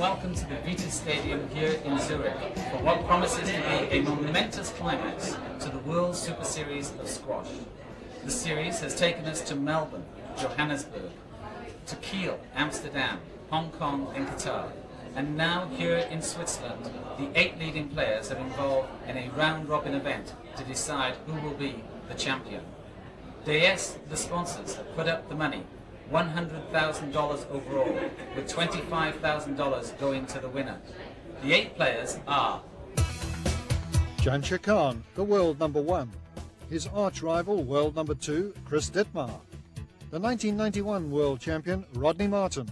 welcome to the Vita Stadium here in Zurich for what promises to be a momentous climax to the World Super Series of squash. The series has taken us to Melbourne, Johannesburg, to Kiel, Amsterdam, Hong Kong and Qatar, and now here in Switzerland, the 8 leading players have involved in a round-robin event to decide who will be the champion. DS, the sponsors, have put up the money, $100,000 overall, with $25,000 going to the winner. The 8 players are Jansher, the world number 1. His arch-rival, world number 2, Chris Dittmar. The 1991 world champion, Rodney Martin.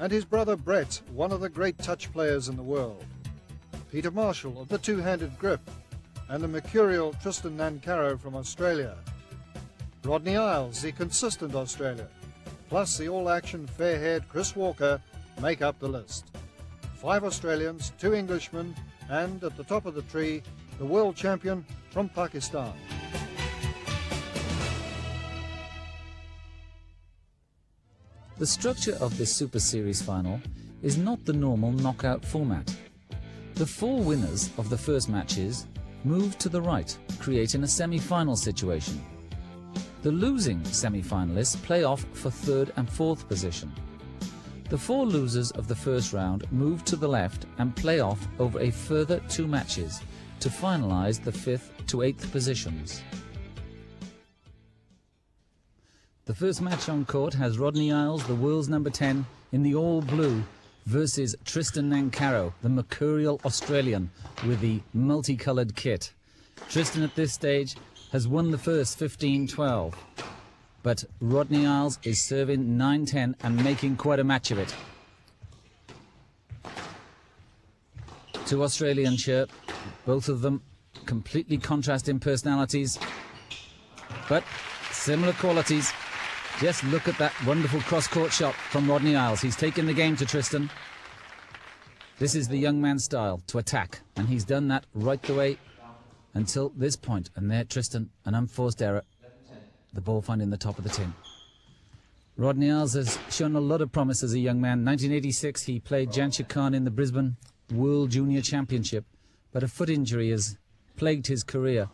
And his brother Brett, one of the great touch players in the world. Peter Marshall of the two-handed grip. And the mercurial Tristan Nancaro from Australia. Rodney Isles, the consistent Australian, plus the all-action fair-haired Chris Walker make up the list. 5 Australians, 2 Englishmen, and at the top of the tree, the world champion from Pakistan. The structure of this Super Series final is not the normal knockout format. The 4 winners of the first matches move to the right, creating a semi-final situation. The losing semi-finalists play off for 3rd and 4th position. The 4 losers of the first round move to the left and play off over a further 2 matches to finalise the 5th to 8th positions. The first match on court has Rodney Isles, the world's number 10, in the all-blue, versus Tristan Nancaro, the mercurial Australian, with the multicoloured kit. Tristan at this stage has won the first 15-12, but Rodney Isles is serving 9-10 and making quite a match of it. 2 Australian chirp, both of them completely contrasting personalities, but similar qualities. Just look at that wonderful cross-court shot from Rodney Isles. He's taken the game to Tristan. This is the young man's style, to attack, and he's done that right the way until this point. And there, Tristan, an unforced error. The ball finding the top of the tin. Rodney Isles has shown a lot of promise as a young man. 1986, he played Jansher in the Brisbane World Junior Championship, but a foot injury has plagued his career.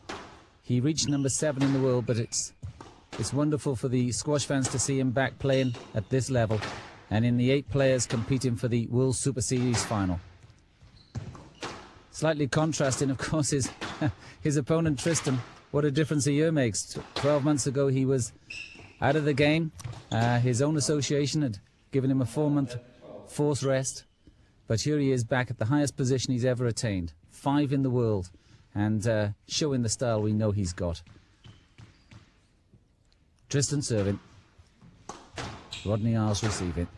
He reached number 7 in the world, but it's wonderful for the squash fans to see him back playing at this level and in the 8 players competing for the World Super Series final. Slightly contrasting, of course, is his opponent Tristan. What a difference a year makes. 12 months ago he was out of the game. His own association had given him a 4-month forced rest, but here he is back at the highest position he's ever attained, 5 in the world, and showing the style we know he's got. Tristan serving, Rodney Isles receiving.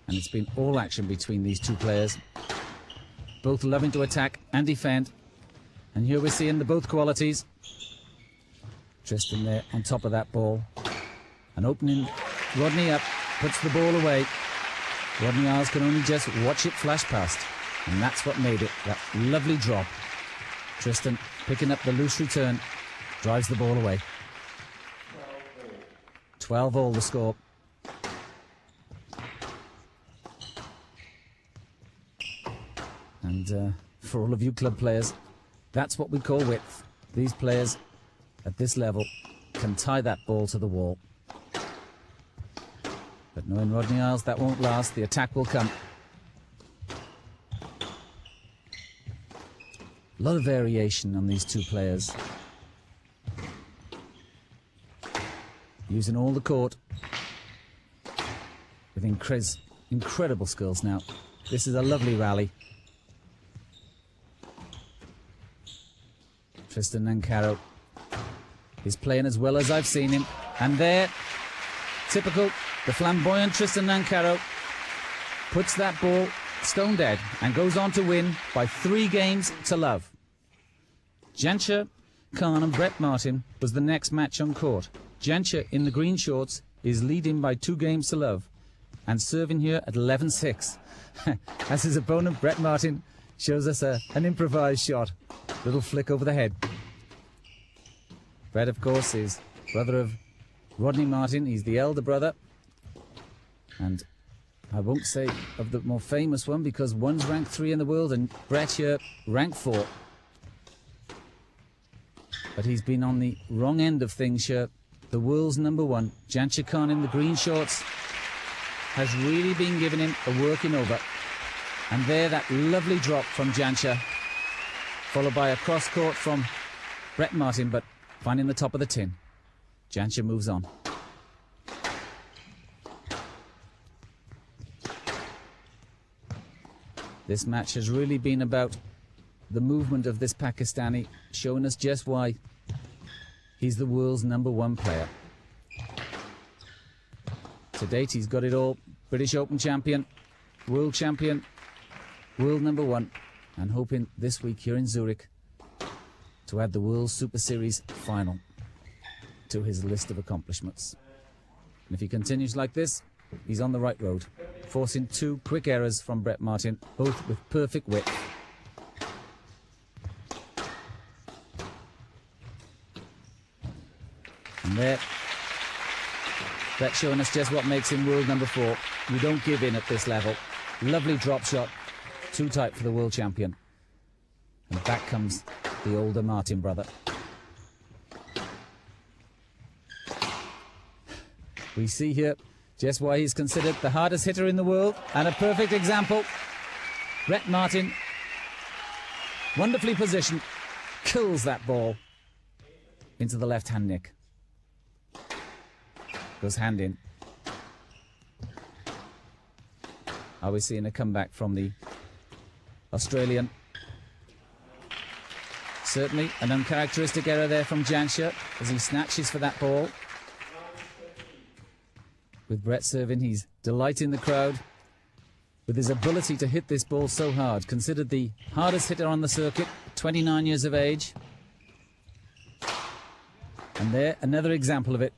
And it's been all action between these 2 players, both loving to attack and defend. And here we're seeing the both qualities. Tristan there on top of that ball, and opening Rodney up, puts the ball away. Rodney Isles can only just watch it flash past, and that's what made it that lovely drop. Tristan picking up the loose return, drives the ball away. 12-all the score. And for all of you club players, that's what we call width. These players at this level can tie that ball to the wall. But knowing Rodney Isles, that won't last. The attack will come. A lot of variation on these 2 players. Using all the court with incredible skills now. This is a lovely rally. Tristan Nancaro is playing as well as I've seen him. And there, typical, the flamboyant Tristan Nancaro puts that ball stone dead and goes on to win by 3 games to love. Jansher and Brett Martin was the next match on court. Jansher in the green shorts is leading by 2 games to love and serving here at 11-6. As his opponent Brett Martin shows us an improvised shot. Little flick over the head. Brett, of course, is brother of Rodney Martin. He's the elder brother. And I won't say of the more famous one, because one's ranked 3 in the world and Brett here ranked 4. But he's been on the wrong end of things here. The world's number 1, Jansher in the green shorts, has really been giving him a working over. And there, that lovely drop from Jansher, followed by a cross-court from Brett Martin, but finding the top of the tin. Jansher moves on. This match has really been about the movement of this Pakistani, showing us just why he's the world's number 1 player. To date, he's got it all. British Open champion, world number 1, and hoping this week here in Zurich to add the World Super Series final to his list of accomplishments. And if he continues like this, he's on the right road, forcing 2 quick errors from Brett Martin, both with perfect width. And there, Brett showing us just what makes him world number 4. You don't give in at this level. Lovely drop shot, too tight for the world champion. And back comes the older Martin brother. We see here just why he's considered the hardest hitter in the world, and a perfect example. Brett Martin, wonderfully positioned, kills that ball into the left-hand nick. Goes hand in. Are we seeing a comeback from the Australian? Certainly an uncharacteristic error there from Jansher as he snatches for that ball. With Brett serving, he's delighting the crowd with his ability to hit this ball so hard. Considered the hardest hitter on the circuit, 29 years of age. And there, another example of it.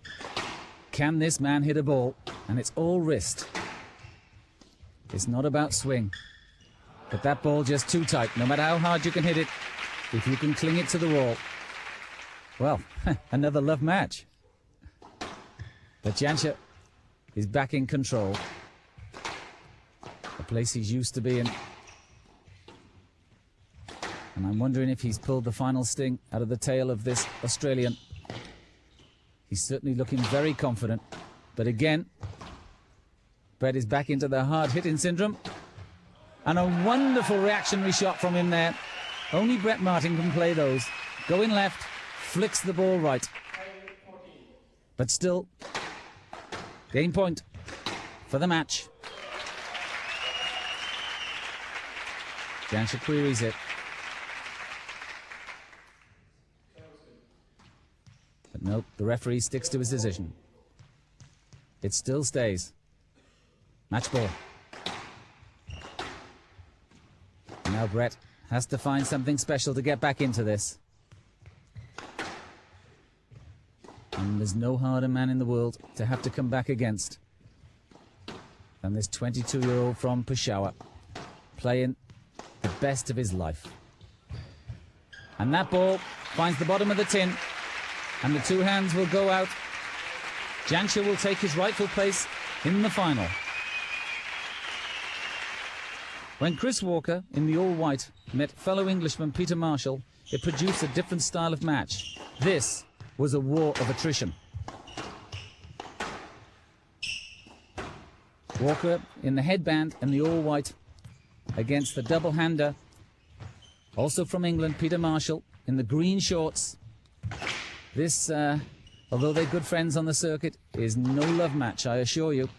Can this man hit a ball? And it's all wrist. It's not about swing. But that ball just too tight. No matter how hard you can hit it, if you can cling it to the wall, well, another love match. But Jansher is back in control. A place he's used to be in. And I'm wondering if he's pulled the final sting out of the tail of this Australian. He's certainly looking very confident. But again, Brett is back into the hard-hitting syndrome. And a wonderful reactionary shot from him there. Only Brett Martin can play those. Going left, flicks the ball right. But still, game point for the match. Jansher queries it. But nope, the referee sticks to his decision. It still stays. Match ball. Now Brett has to find something special to get back into this. And there's no harder man in the world to have to come back against than this 22-year-old from Peshawar, playing the best of his life. And that ball finds the bottom of the tin, and the 2 hands will go out. Jansher will take his rightful place in the final. When Chris Walker, in the all-white, met fellow Englishman Peter Marshall, it produced a different style of match. This was a war of attrition. Walker in the headband and the all-white against the double-hander, also from England, Peter Marshall, in the green shorts. This, although they're good friends on the circuit, is no love match, I assure you.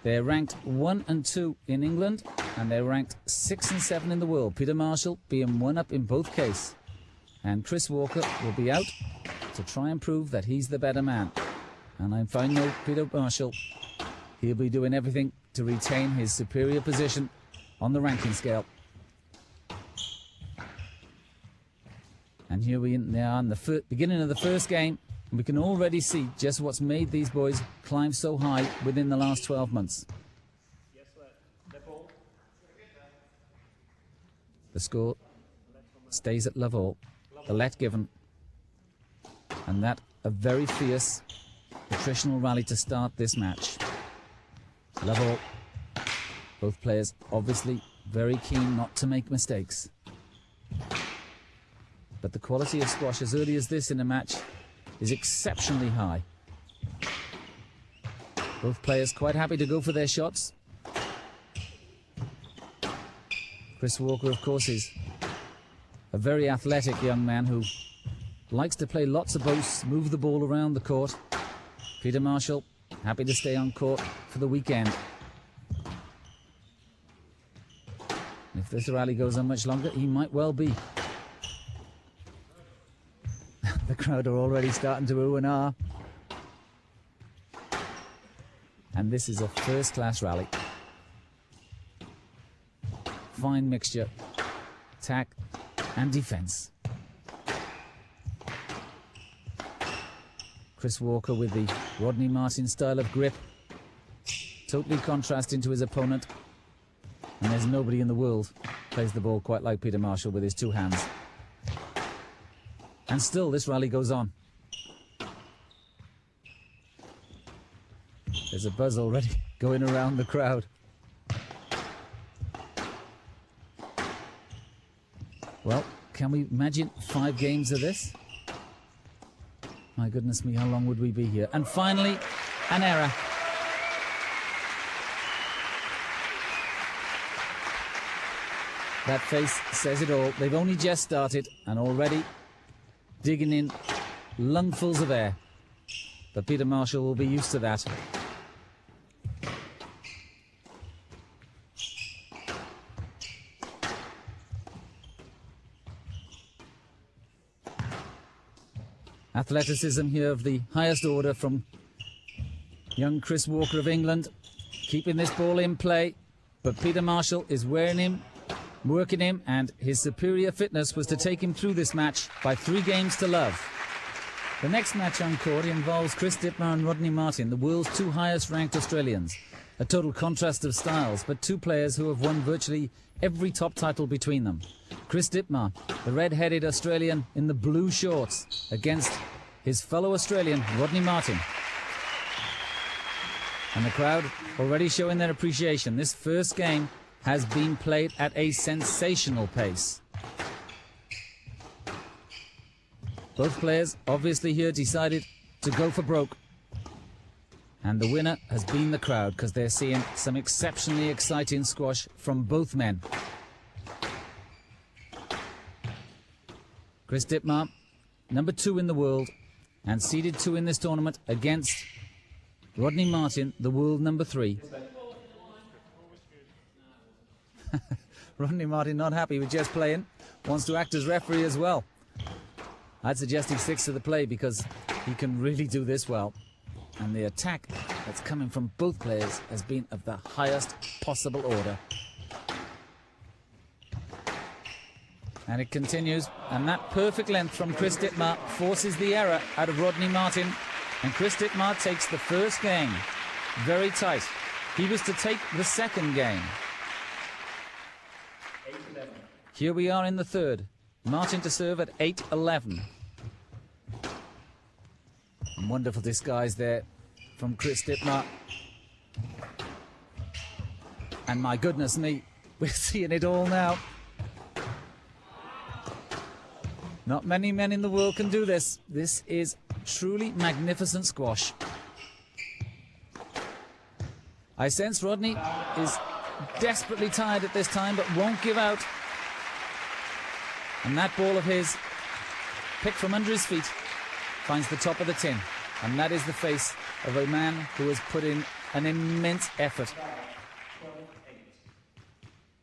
They're ranked 1 and 2 in England, and they're ranked 6 and 7 in the world. Peter Marshall being 1 up in both cases. And Chris Walker will be out to try and prove that he's the better man. And if I know Peter Marshall, he'll be doing everything to retain his superior position on the ranking scale. And here we are in the beginning of the first game. And we can already see just what's made these boys climb so high within the last 12 months. The score stays at love all. The let given. And that a very fierce attritional rally to start this match. Love all. Both players obviously very keen not to make mistakes. But the quality of squash as early as this in a match is exceptionally high. Both players quite happy to go for their shots. Chris Walker, of course, is a very athletic young man who likes to play lots of both, move the ball around the court. Peter Marshall, happy to stay on court for the weekend. If this rally goes on much longer, he might well be. The crowd are already starting to ooh and ah. And this is a first-class rally. Fine mixture, attack and defence. Chris Walker with the Rodney Martin style of grip, totally contrasting to his opponent. And there's nobody in the world plays the ball quite like Peter Marshall with his two hands. And still this rally goes on. There's a buzz already going around the crowd. Well, can we imagine 5 games of this? My goodness me, how long would we be here? And finally, an error. That face says it all. They've only just started and already digging in lungfuls of air. But Peter Marshall will be used to that. Athleticism here of the highest order from young Chris Walker of England, keeping this ball in play, but Peter Marshall is wearing him, working him, and his superior fitness was to take him through this match by 3 games to love. The next match on court involves Chris Dittmar and Rodney Martin, the world's 2 highest ranked Australians. A total contrast of styles, but 2 players who have won virtually every top title between them. Chris Dittmar, the red-headed Australian in the blue shorts, against his fellow Australian, Rodney Martin. And the crowd already showing their appreciation. This first game has been played at a sensational pace. Both players obviously here decided to go for broke. And the winner has been the crowd, because they're seeing some exceptionally exciting squash from both men. Chris Dittmar, number 2 in the world, and seeded 2 in this tournament against Rodney Martin, the world number 3. Rodney Martin not happy with just playing, wants to act as referee as well. I'd suggest he sticks to the play because he can really do this well. And the attack that's coming from both players has been of the highest possible order. And it continues, and that perfect length from Chris Dittmar forces the error out of Rodney Martin. And Chris Dittmar takes the first game very tight. He was to take the second game. Here we are in the third. Martin to serve at 8-11. Wonderful disguise there from Chris Dittmar. And my goodness me, we're seeing it all now. Not many men in the world can do this. This is truly magnificent squash. I sense Rodney is desperately tired at this time, but won't give out. And that ball of his, picked from under his feet, finds the top of the tin. And that is the face of a man who has put in an immense effort.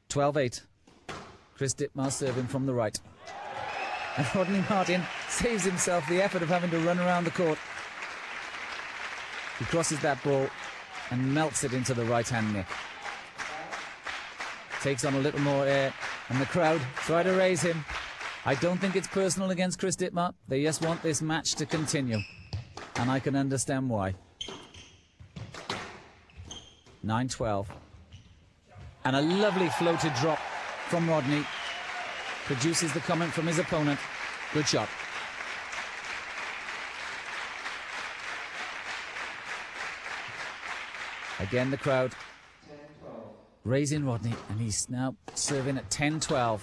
12-8. Chris Dittmar serving from the right. And Rodney Martin saves himself the effort of having to run around the court. He crosses that ball and melts it into the right-hand nick. Takes on a little more air, and the crowd try to raise him. I don't think it's personal against Chris Dittmar. They just want this match to continue. And I can understand why. 9-12. And a lovely floated drop from Rodney. Produces the comment from his opponent. Good shot. Again, the crowd raising Rodney, and he's now serving at 10-12.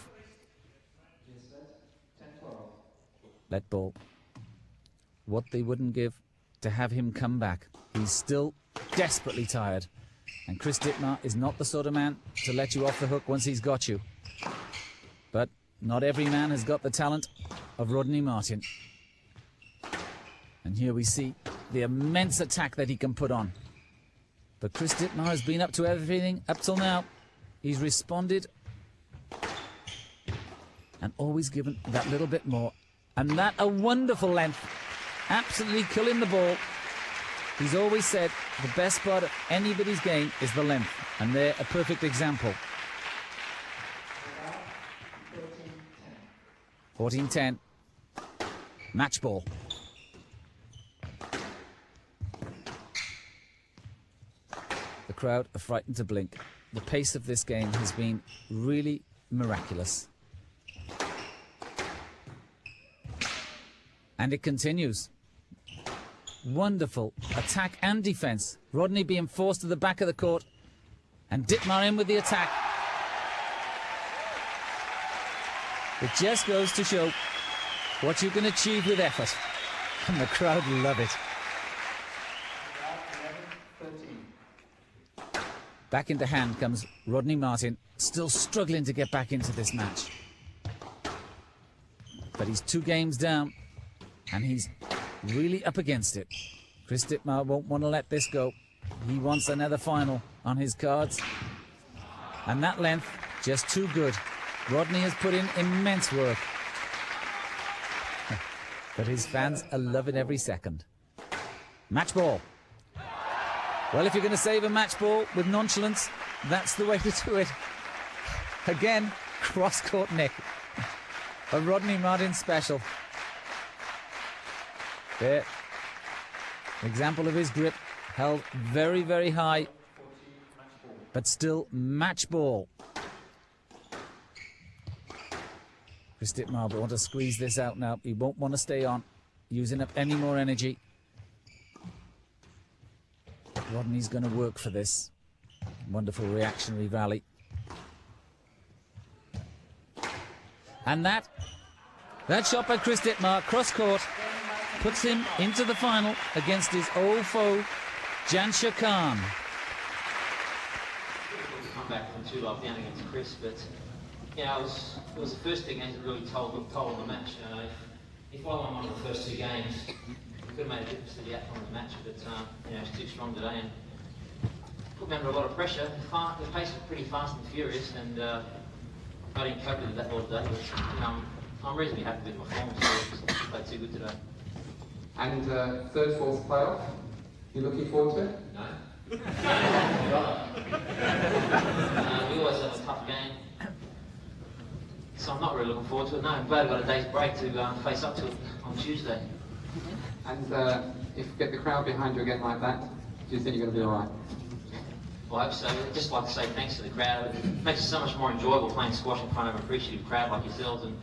Let ball. What they wouldn't give to have him come back. He's still desperately tired. And Chris Dittmar is not the sort of man to let you off the hook once he's got you. But not every man has got the talent of Rodney Martin. And here we see the immense attack that he can put on. But Chris Dittmar has been up to everything up till now. He's responded and always given that little bit more. And that a wonderful length. Absolutely killing the ball. He's always said the best part of anybody's game is the length. And they're a perfect example. 14-10. Match ball. The crowd are frightened to blink. The pace of this game has been really miraculous. And it continues. Wonderful attack and defence. Rodney being forced to the back of the court. And Dittmar in with the attack. It just goes to show what you can achieve with effort. And the crowd love it. Back into hand comes Rodney Martin, still struggling to get back into this match. But he's 2 games down, and he's really up against it. Chris Dittmar won't want to let this go. He wants another final on his cards. And that length, just too good. Rodney has put in immense work. But his fans are loving every second. Match ball. Well, if you're going to save a match ball with nonchalance, that's the way to do it. Again, cross-court nick. A Rodney Martin special. There. Example of his grip. Held very, very high. But still match ball. Chris Dittmar will want to squeeze this out now. He won't want to stay on, using up any more energy. Rodney's going to work for this. Wonderful reactionary rally. And that shot by Chris Dittmar, cross-court, puts him into the final against his old foe, Jansher. Come back from 2-0 down against Chris, but yeah, it was the first 2 games that really told the match. If I won one of the first 2 games, it could have made a difference to the outcome of the match, but it's too strong today and put me under a lot of pressure. The pace was pretty fast and furious, and I didn't cope with that all day. But I'm reasonably happy with my form, so I played too good today. And 3rd, 4th playoff, you looking forward to it? No. We always have a tough game, so I'm not really looking forward to it. No, I'm glad I got a day's break to face up to it on Tuesday. And if you get the crowd behind you again like that, do you think you're going to be all right? Well, I hope so. I'd just like to say thanks to the crowd. It makes it so much more enjoyable playing squash in front of an appreciative crowd like yourselves. And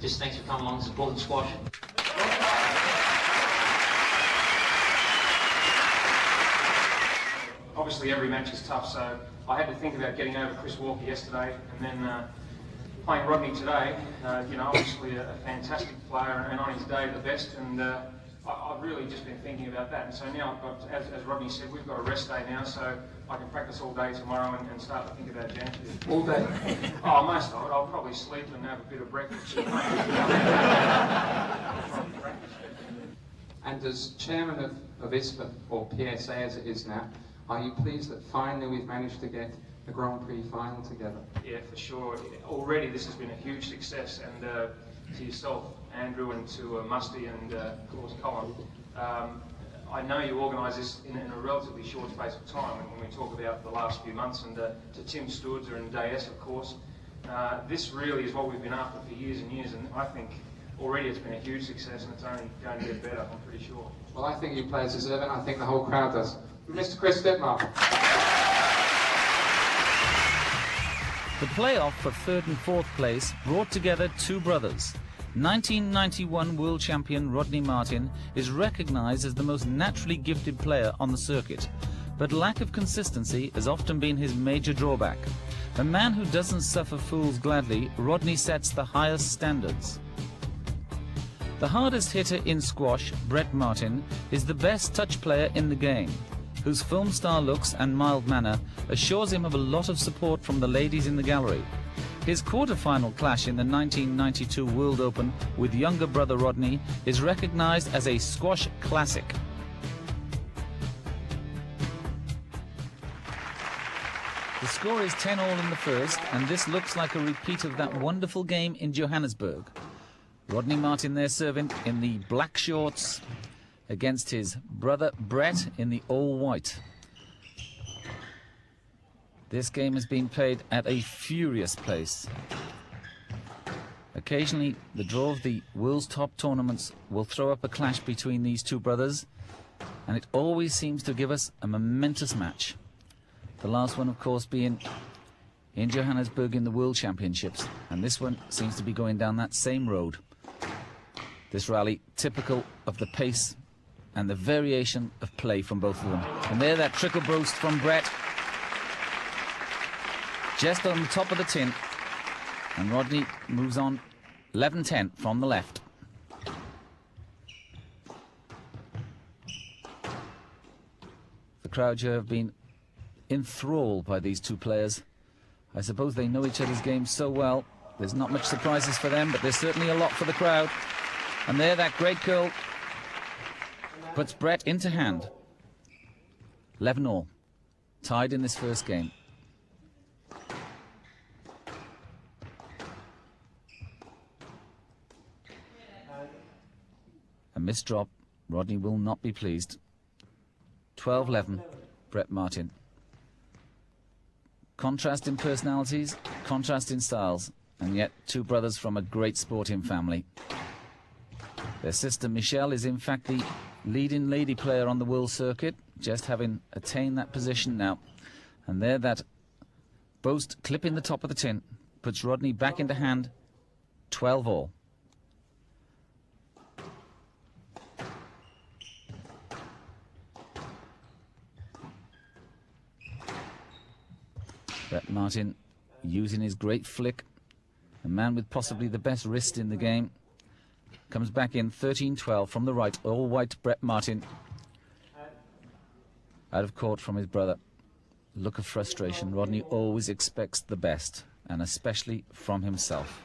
just thanks for coming along and supporting squash. Obviously every match is tough, so I had to think about getting over Chris Walker yesterday and then playing Rodney today. Obviously a fantastic player and on his day the best, and I've really just been thinking about that. And so now I've got, as Rodney said, we've got a rest day now, so I can practice all day tomorrow and start to think about Jansher. All day? Oh, most of it. I'll probably sleep and have a bit of breakfast. And as chairman of ISPA, or PSA as it is now, are you pleased that finally we've managed to get the Grand Prix final together? Yeah, for sure. Already this has been a huge success, and to yourself, Andrew, and to Musty and of course Colin. I know you organised this in a relatively short space of time when we talk about the last few months, and to Tim Stewart and Dayes, of course. This really is what we've been after for years and years, and I think already it's been a huge success, and it's only going to get better, I'm pretty sure. Well, I think you players deserve it, and I think the whole crowd does. Mr. Chris Dittmar. The playoff for 3rd and 4th place brought together 2 brothers. 1991 world champion Rodney Martin is recognised as the most naturally gifted player on the circuit, but lack of consistency has often been his major drawback. A man who doesn't suffer fools gladly, Rodney sets the highest standards. The hardest hitter in squash, Brett Martin, is the best touch player in the game, whose film star looks and mild manner assures him of a lot of support from the ladies in the gallery. His quarter-final clash in the 1992 World Open with younger brother Rodney is recognized as a squash classic. The score is 10-all in the first, and this looks like a repeat of that wonderful game in Johannesburg. Rodney Martin there serving in the black shorts against his brother Brett in the all-white. This game has been played at a furious pace. Occasionally, the draw of the world's top tournaments will throw up a clash between these two brothers, and it always seems to give us a momentous match. The last one, of course, being in Johannesburg in the World Championships, and this one seems to be going down that same road. This rally typical of the pace and the variation of play from both of them. And there, that trickle burst from Brett, just on the top of the tin, and Rodney moves on 11-10 from the left. The crowd here have been enthralled by these two players. I suppose they know each other's games so well. There's not much surprises for them, but there's certainly a lot for the crowd. And there, that great curl puts Brett into hand. 11-all, tied in this first game. A missed drop. Rodney will not be pleased. 12-11, Brett Martin. Contrast in personalities, contrast in styles, and yet two brothers from a great sporting family. Their sister Michelle is in fact the leading lady player on the world circuit, just having attained that position now. And there, that boast clipping the top of the tin puts Rodney back into hand, 12-all. Brett Martin using his great flick, a man with possibly the best wrist in the game, comes back in 13-12 from the right, all-white Brett Martin. Out of court from his brother. Look of frustration. Rodney always expects the best, and especially from himself.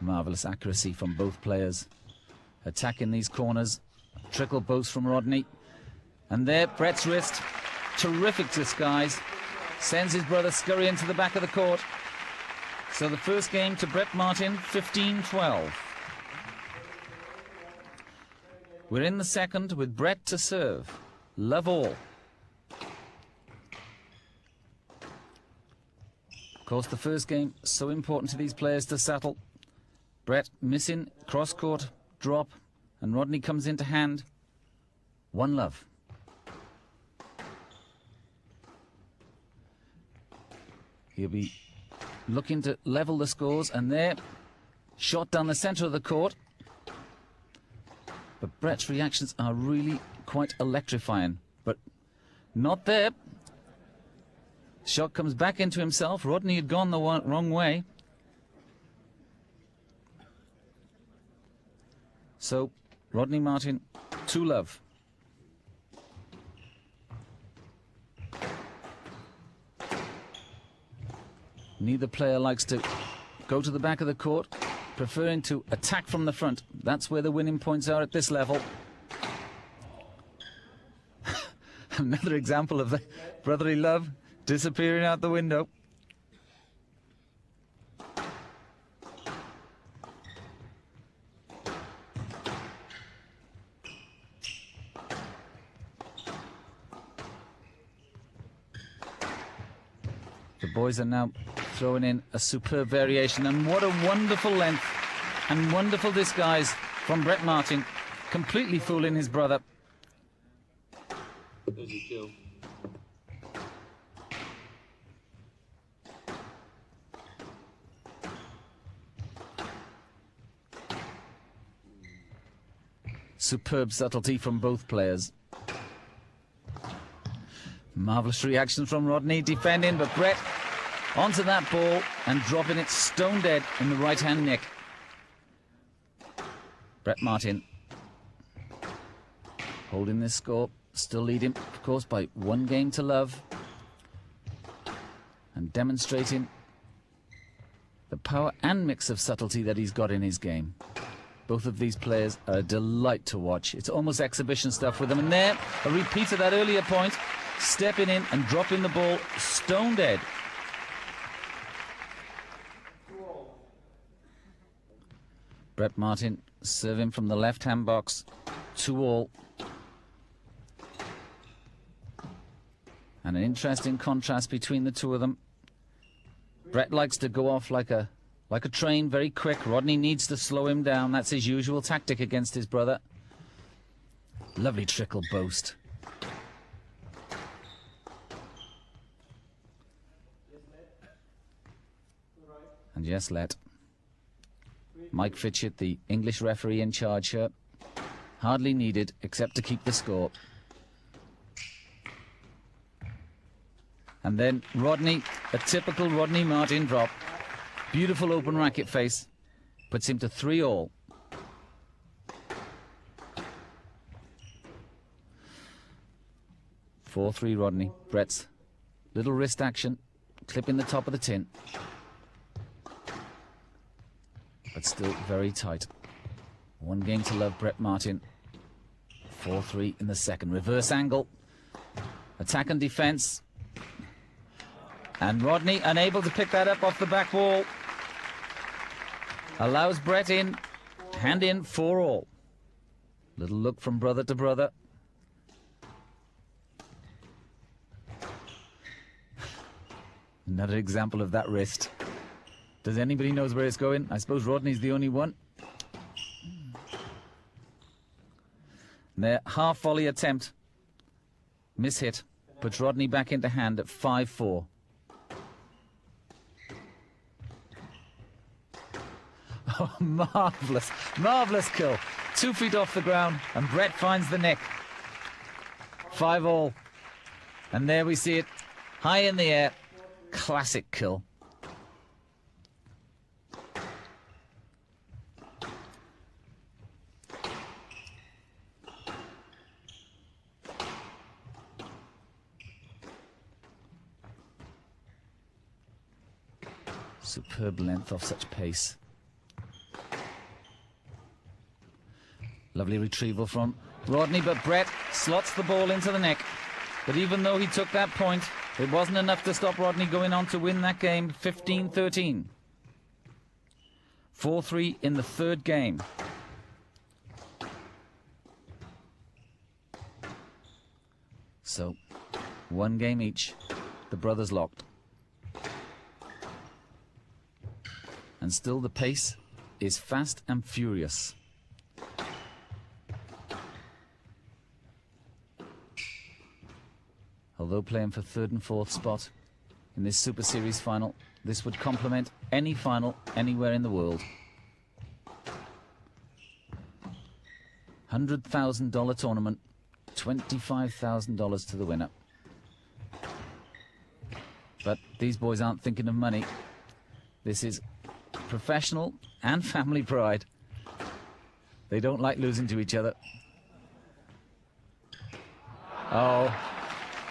Marvellous accuracy from both players. Attacking these corners. Trickle boast from Rodney. And there, Brett's wrist. Terrific disguise. Sends his brother scurrying to the back of the court. So the first game to Brett Martin, 15-12. We're in the second with Brett to serve. Love all. Of course, the first game, so important to these players to settle. Brett missing, cross-court, drop, and Rodney comes into hand. 1-love. He'll be looking to level the scores, and there, shot down the centre of the court. But Brett's reactions are really quite electrifying, but not there. Shot comes back into himself. Rodney had gone the wrong way. So, Rodney Martin, 2-love. Neither player likes to go to the back of the court, preferring to attack from the front. That's where the winning points are at this level. Another example of the brotherly love disappearing out the window. The boys are now throwing in a superb variation, and what a wonderful length and wonderful disguise from Brett Martin, completely fooling his brother. Superb subtlety from both players. Marvellous reaction from Rodney defending, but Brett onto that ball and dropping it stone dead in the right-hand nick. Brett Martin holding this score, still leading, of course, by 1 game to love, and demonstrating the power and mix of subtlety that he's got in his game. Both of these players are a delight to watch. It's almost exhibition stuff with them. And there, a repeat of that earlier point, stepping in and dropping the ball stone dead. Brett Martin serving from the left-hand box, 2-all. And an interesting contrast between the two of them. Brett likes to go off like a train, very quick. Rodney needs to slow him down. That's his usual tactic against his brother. Lovely trickle boast. And yes, let. Mike Fitchett, the English referee in charge here. Hardly needed, except to keep the score. And then Rodney, a typical Rodney Martin drop. Beautiful open racket face. Puts him to 3-all. (4-3) Rodney. Brett's little wrist action, clipping the top of the tin. But still very tight. 1 game to love, Brett Martin. 4-3 in the second. Reverse angle. Attack and defense. And Rodney unable to pick that up off the back wall. Allows Brett in. Hand in, 4-all. Little look from brother to brother. Another example of that wrist. Does anybody knows where it's going? I suppose Rodney's the only one. And their half volley attempt. Mishit. Puts Rodney back into hand at 5-4. Oh, marvellous, marvellous kill. 2 feet off the ground, and Brett finds the neck. 5-all. And there we see it, high in the air. Classic kill. Superb length off such pace. Lovely retrieval from Rodney, but Brett slots the ball into the neck. But even though he took that point, it wasn't enough to stop Rodney going on to win that game 15-13. 4-3 in the third game. So, 1 game each. The brothers locked. And still the pace is fast and furious. Although playing for 3rd and 4th spot in this Super Series final, this would complement any final anywhere in the world. $100,000 tournament, $25,000 to the winner. But these boys aren't thinking of money. This is professional and family pride. They don't like losing to each other. Oh,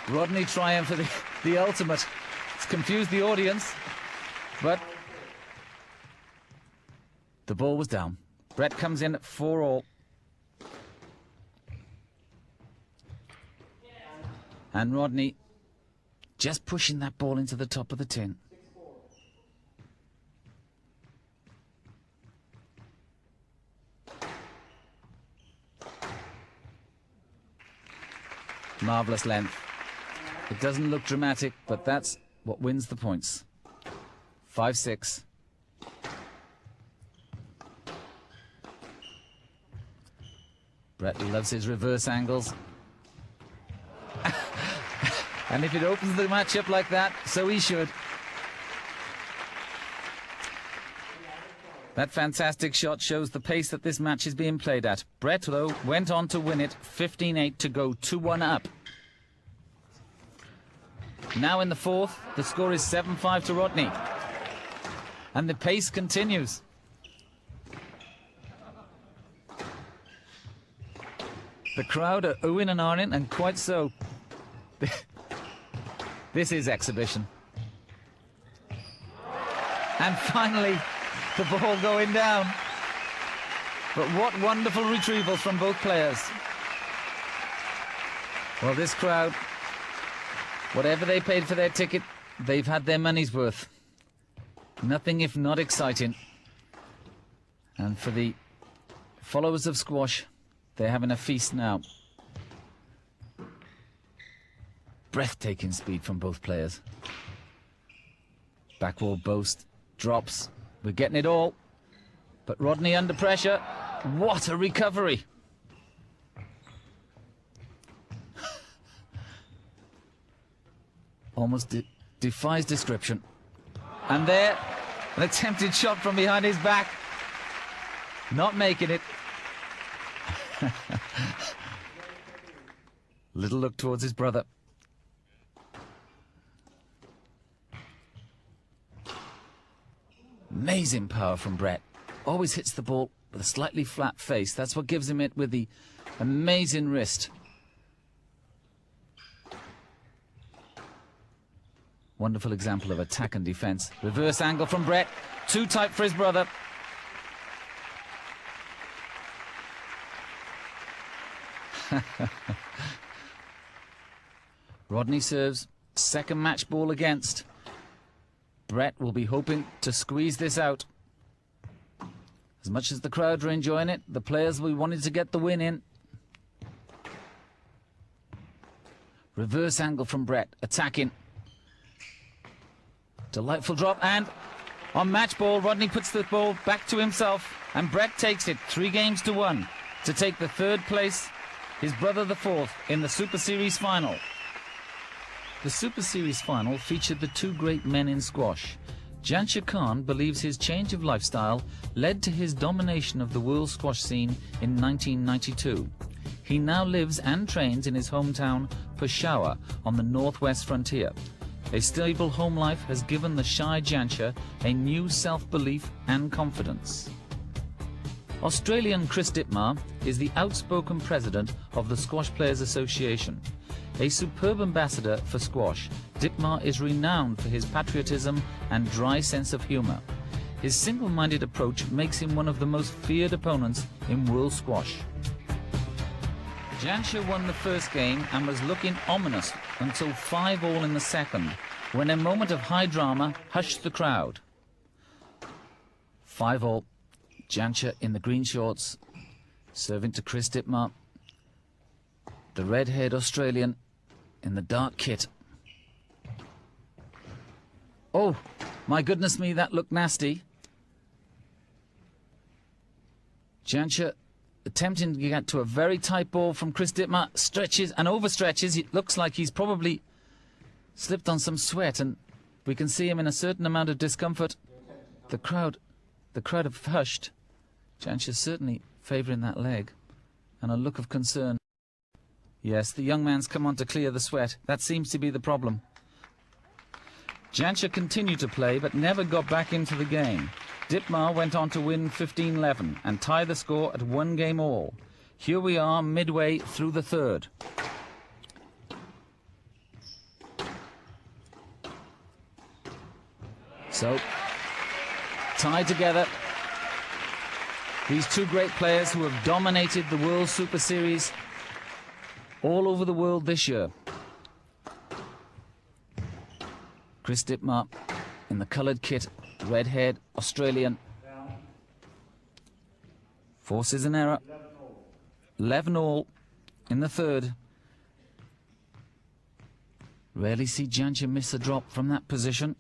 Rodney trying for the ultimate. It's confused the audience, but the ball was down. Brett comes in at 4-all. And Rodney just pushing that ball into the top of the tin. Marvellous length. It doesn't look dramatic, but that's what wins the points. 5-6. Brett loves his reverse angles. And if it opens the match up like that, so he should. That fantastic shot shows the pace that this match is being played at. Brett, though, went on to win it 15-8 to go 2-1 up. Now in the fourth, the score is 7-5 to Rodney. And the pace continues. The crowd are oohing and ahhing, and quite so. This is exhibition. And finally, the ball going down. But what wonderful retrievals from both players. Well, this crowd, whatever they paid for their ticket, they've had their money's worth. Nothing if not exciting. And for the followers of squash, they're having a feast now. Breathtaking speed from both players. Backwall boast, drops. We're getting it all. But Rodney under pressure. What a recovery. Almost defies description. And there, an attempted shot from behind his back. Not making it. Little look towards his brother. Amazing power from Brett. Always hits the ball with a slightly flat face. That's what gives him it with the amazing wrist. Wonderful example of attack and defense. Reverse angle from Brett. Too tight for his brother. Rodney serves. Second match ball against. Brett will be hoping to squeeze this out. As much as the crowd are enjoying it, the players will be wanting to get the win in. Reverse angle from Brett, attacking. Delightful drop, and on match ball, Rodney puts the ball back to himself, and Brett takes it 3-1 to take the third place, his brother the fourth, in the Super Series final. The Super Series final featured the two great men in squash. Jansher believes his change of lifestyle led to his domination of the world squash scene in 1992. He now lives and trains in his hometown, Peshawar, on the northwest frontier. A stable home life has given the shy Jansher a new self-belief and confidence. Australian Chris Dittmar is the outspoken president of the Squash Players Association. A superb ambassador for squash, Dittmar is renowned for his patriotism and dry sense of humour. His single-minded approach makes him one of the most feared opponents in world squash. Jansher won the first game and was looking ominous until 5-all in the second, when a moment of high drama hushed the crowd. 5-all, Jansher in the green shorts, serving to Chris Dittmar. The red-haired Australian in the dark kit. Oh, my goodness me, that looked nasty. Jansher attempting to get to a very tight ball from Chris Dittmar, stretches and overstretches. It looks like he's probably slipped on some sweat, and we can see him in a certain amount of discomfort. The crowd have hushed. Jansher certainly favouring that leg, and a look of concern. Yes, the young man's come on to clear the sweat. That seems to be the problem. Jansher continued to play, but never got back into the game. Dittmar went on to win 15-11 and tie the score at 1-all. Here we are midway through the third. So, tied together. These two great players who have dominated the World Super Series all over the world this year. Chris Dittmar in the coloured kit, red-haired Australian. Forces an error. 11-all in the third. Rarely see Jansher miss a drop from that position.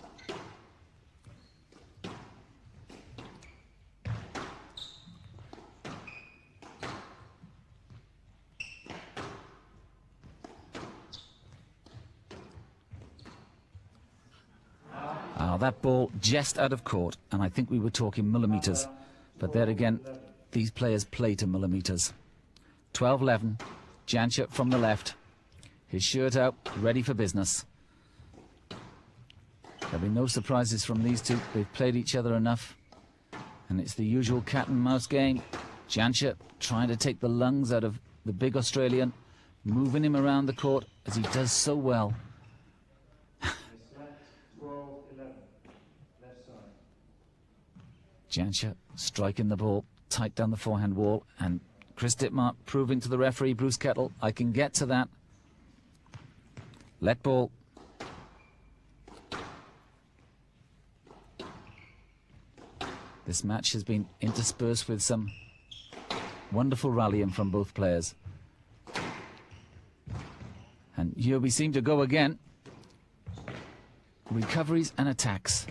that ball just out of court, and I think we were talking millimetres. But there again, these players play to millimetres. 12-11, Jansher from the left. His shirt out, ready for business. There'll be no surprises from these two. They've played each other enough. And it's the usual cat and mouse game. Jansher trying to take the lungs out of the big Australian, moving him around the court as he does so well. 12-11, left side. Jansher striking the ball tight down the forehand wall, and Chris Dittmar proving to the referee, Bruce Kettle, I can get to that. Let ball. This match has been interspersed with some wonderful rallying from both players. And here we seem to go again. Recoveries and attacks.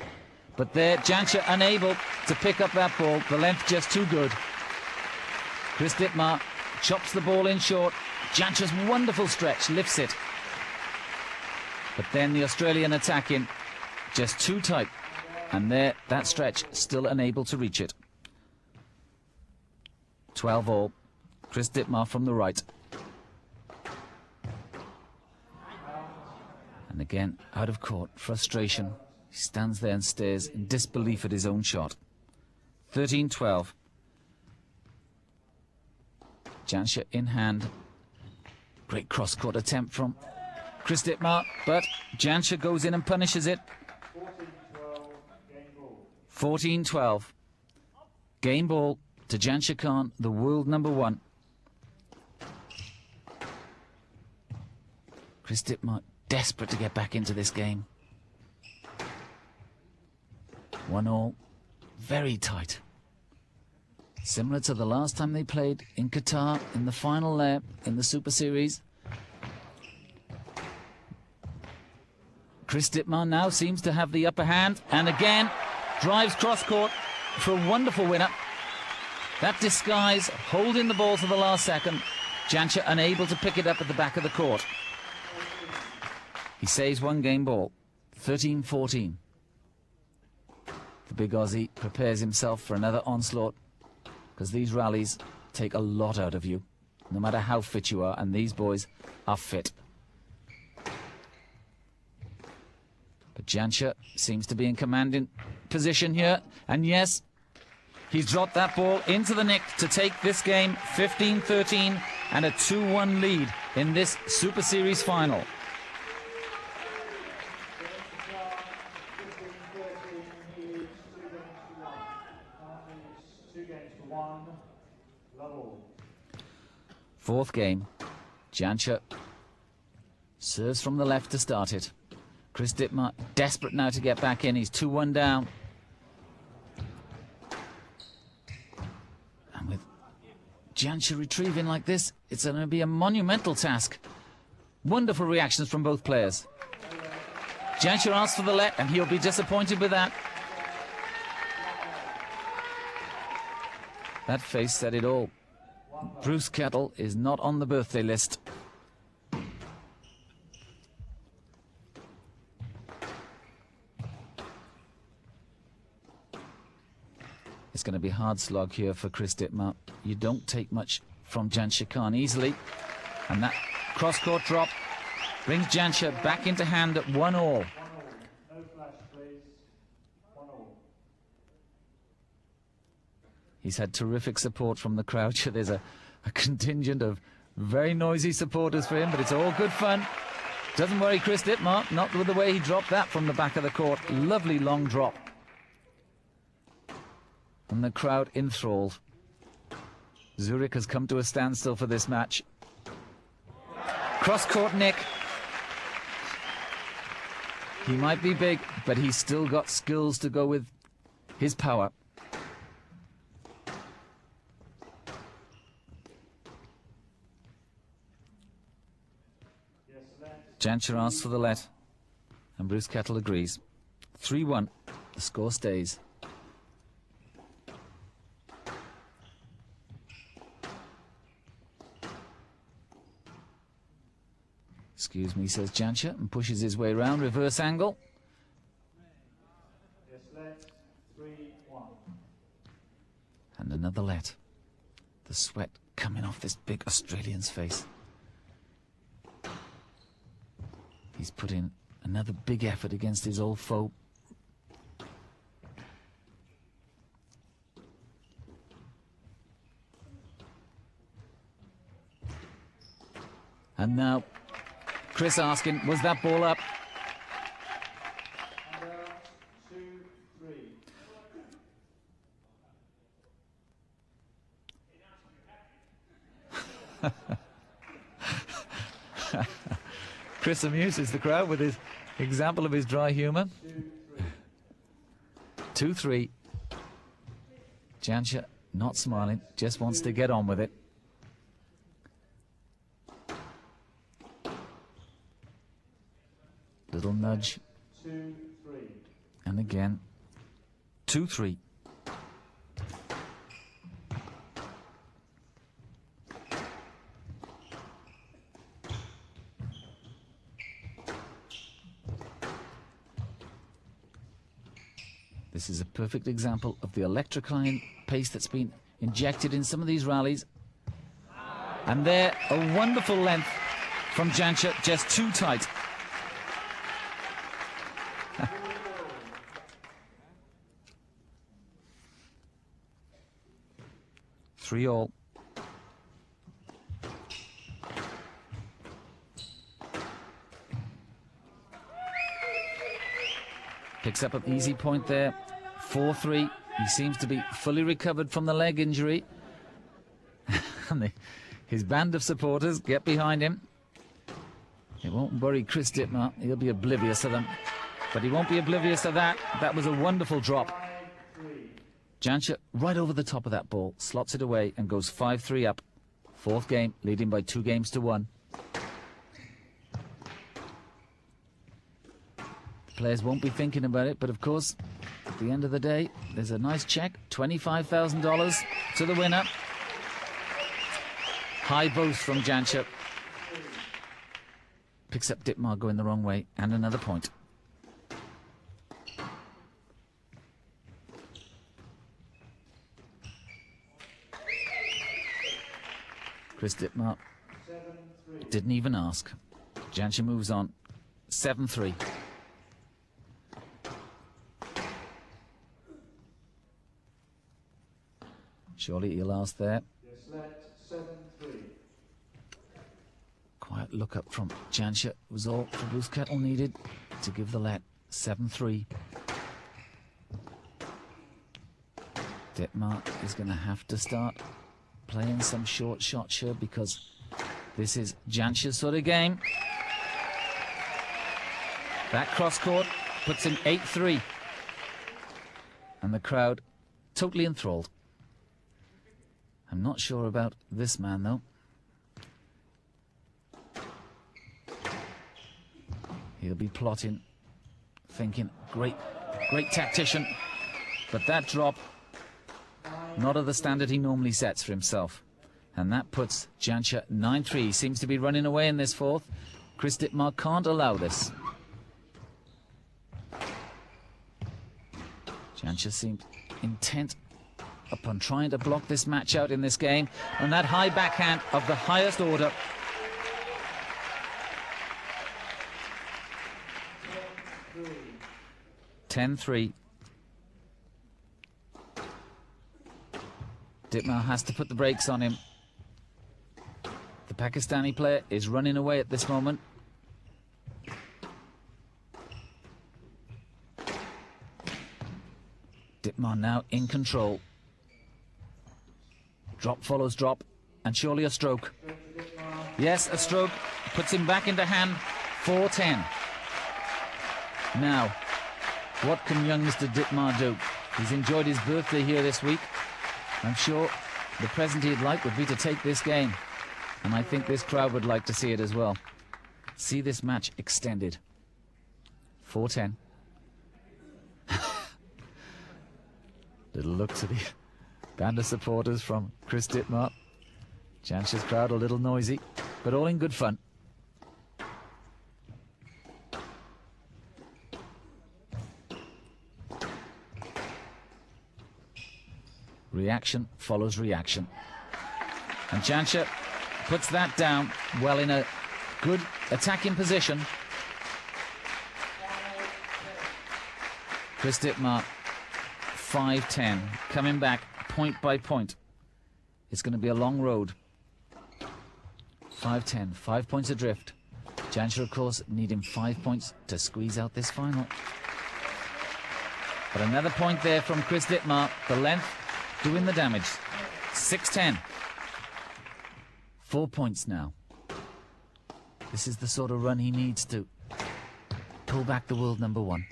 But there, Jansher unable to pick up that ball. The length just too good. Chris Dittmar chops the ball in short. Jansher's wonderful stretch lifts it. But then the Australian attacking just too tight. And there, that stretch still unable to reach it. 12-all. Chris Dittmar from the right. And again, out of court, frustration. He stands there and stares in disbelief at his own shot. 13-12. Jansher in hand. Great cross-court attempt from Chris Dittmar, but Jansher goes in and punishes it. 14-12. Game ball to Jansher Khan, the world #1. Chris Dittmar desperate to get back into this game. 1-all. Very tight. Similar to the last time they played in Qatar in the final there in the Super Series. Chris Dittmar now seems to have the upper hand, and again drives cross-court for a wonderful winner. That disguise, holding the ball to the last second. Jansher unable to pick it up at the back of the court. He saves one game ball. 13-14. The big Aussie prepares himself for another onslaught, because these rallies take a lot out of you, no matter how fit you are, and these boys are fit. But Jansher seems to be in commanding position here, and yes, he's dropped that ball into the nick to take this game 15-13 and a 2-1 lead in this Super Series final. Fourth game, Jansher serves from the left to start it. Chris Dittmar desperate now to get back in. He's 2-1 down. And with Jansher retrieving like this, it's going to be a monumental task. Wonderful reactions from both players. Jansher asks for the let, and he'll be disappointed with that. That face said it all. Bruce Kettle is not on the birthday list. It's going to be a hard slog here for Chris Dittmar. You don't take much from Jansher Khan easily. And that cross-court drop brings Jansher back into hand at 1-all. No flash, please. 1-all. He's had terrific support from the crowd. There's a contingent of very noisy supporters for him, but it's all good fun. Doesn't worry Chris Dittmar, not with the way he dropped that from the back of the court. Lovely long drop. And the crowd enthralled. Zurich has come to a standstill for this match. Cross-court nick. He might be big, but he's still got skills to go with his power. Jansher asks for the let, and Bruce Kettle agrees. 3-1, the score stays. Excuse me, says Jansher, and pushes his way round, reverse angle. Another let. The sweat coming off this big Australian's face. He's put in another big effort against his old foe. And now, Chris asking, was that ball up? Chris amuses the crowd with his example of his dry humour. 2-3. Jansher not smiling, just wants to get on with it. Little nudge. 2-3. And again, 2-3. This is a perfect example of the electrifying pace that's been injected in some of these rallies. And there, a wonderful length from Jansher, just too tight. 3-all. Picks up an easy point there. 4-3. He seems to be fully recovered from the leg injury. And his band of supporters get behind him. It won't worry Chris Dittmar. He'll be oblivious to them. But he won't be oblivious to that. That was a wonderful drop. Jansher right over the top of that ball, slots it away and goes 5-3 up. Fourth game, leading by 2-1. Players won't be thinking about it, but of course, at the end of the day, there's a nice check, $25,000 to the winner. High both from Jansher. Picks up Dittmar going the wrong way, and another point. Chris Dittmar didn't even ask. Jansher moves on. 7-3. Surely he'll ask there. Quiet look up from Jansher was all the Bruce Kettle needed to give the let. 7-3. Dittmar is going to have to start playing some short shots here because this is Jansher's sort of game. That cross court puts him 8-3. And the crowd totally enthralled. I'm not sure about this man, though. He'll be plotting, thinking, great tactician. But that drop, not of the standard he normally sets for himself. And that puts Jansher 9-3. He seems to be running away in this fourth. Chris Dittmar can't allow this. Jansher seemed intent upon trying to block this match out in this game, and that high backhand of the highest order. (10-3). Dittmar has to put the brakes on him. The Pakistani player is running away at this moment. Dittmar now in control. Drop follows drop, and surely a stroke. Yes, a stroke puts him back into hand. 4-10. Now, what can young Mr. Dittmar do? He's enjoyed his birthday here this week. I'm sure the present he'd like would be to take this game. And I think this crowd would like to see it as well. See this match extended. 4-10. Little look to the band of supporters from Chris Dittmar. Jansher's crowd a little noisy, but all in good fun. Reaction follows reaction. And Jansher puts that down well in a good attacking position. Chris Dittmar, 5-10, coming back point by point. It's going to be a long road. 5-10, 5 points adrift. Jansher, of course, needing 5 points to squeeze out this final. But another point there from Chris Dittmar, the length doing the damage. 6-10. 4 points now. This is the sort of run he needs to pull back the world number one.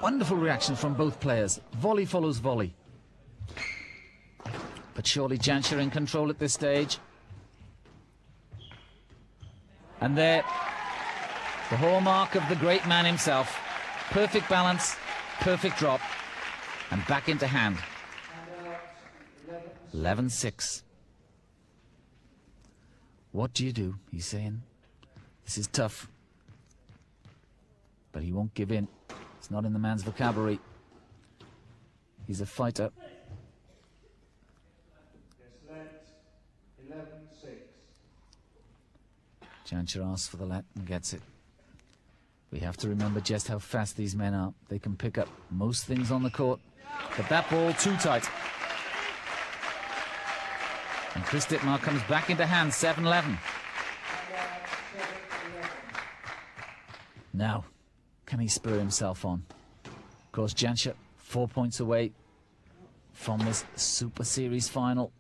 Wonderful reactions from both players. Volley follows volley. But surely Jansher in control at this stage. And there, the hallmark of the great man himself. Perfect balance, perfect drop, and back into hand. 11-6. What do you do? He's saying. This is tough. But he won't give in. It's not in the man's vocabulary. He's a fighter. 11-6. Jansher asks for the let and gets it. We have to remember just how fast these men are. They can pick up most things on the court, but that ball too tight. And Chris Dittmar comes back into hand, 7-11. Now, can he spur himself on? Of course, Jansher 4 points away from this Super Series final.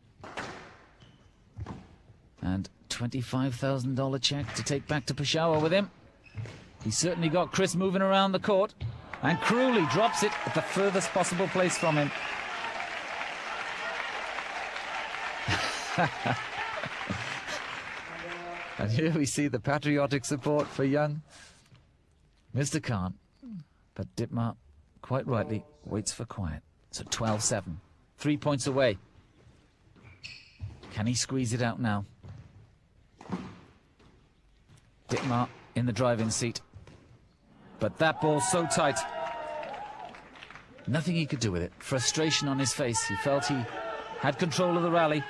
And $25,000 check to take back to Peshawar with him. He's certainly got Chris moving around the court, and cruelly drops it at the furthest possible place from him. And here we see the patriotic support for young Mr. Khan. But Dittmar, quite rightly, waits for quiet. So 12-7, 3 points away. Can he squeeze it out now? Dittmar in the driving seat. But that ball so tight. Nothing he could do with it. Frustration on his face. He felt he had control of the rally.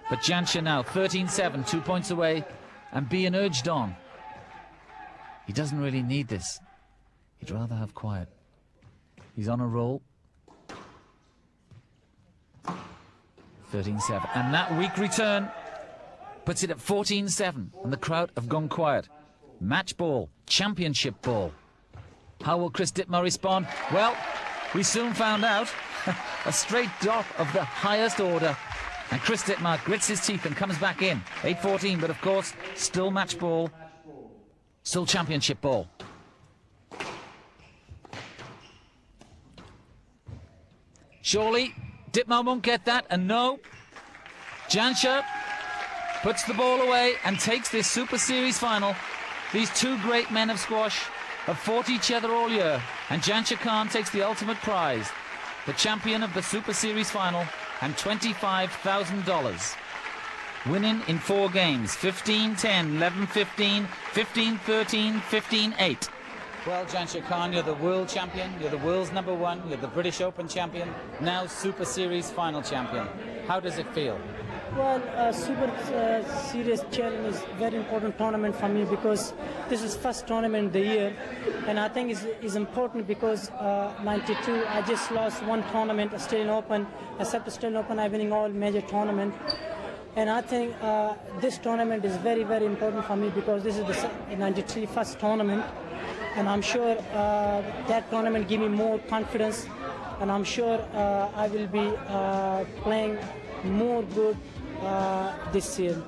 But Jansher now, 13-7, 2 points away, and being urged on. He doesn't really need this. He'd rather have quiet. He's on a roll. 13-7. And that weak return puts it at 14-7. And the crowd have gone quiet. Match ball. Championship ball. How will Chris Dittmar respond? Well, we soon found out. A straight drop of the highest order. And Chris Dittmar grits his teeth and comes back in. 8-14, but of course, still match ball. Still championship ball. Surely, Dittmar won't get that, and no. Jansher puts the ball away and takes this Super Series final. These two great men of squash have fought each other all year, and Jansher Khan takes the ultimate prize, the champion of the Super Series final, and $25,000. Winning in 4 games, 15-10, 11-15, 15-13, 15-8. Well, Jansher Khan, you're the world champion, you're the world's number one, you're the British Open champion, now Super Series final champion. How does it feel? Well, Super Series challenge is a very important tournament for me because this is first tournament of the year, and I think it's important because 92 I just lost one tournament, Australian Open. Except Australian Open, I'm winning all major tournament, and I think this tournament is very, very important for me because this is the 93 first tournament, and I'm sure that tournament give me more confidence, and I'm sure I will be playing more good this year.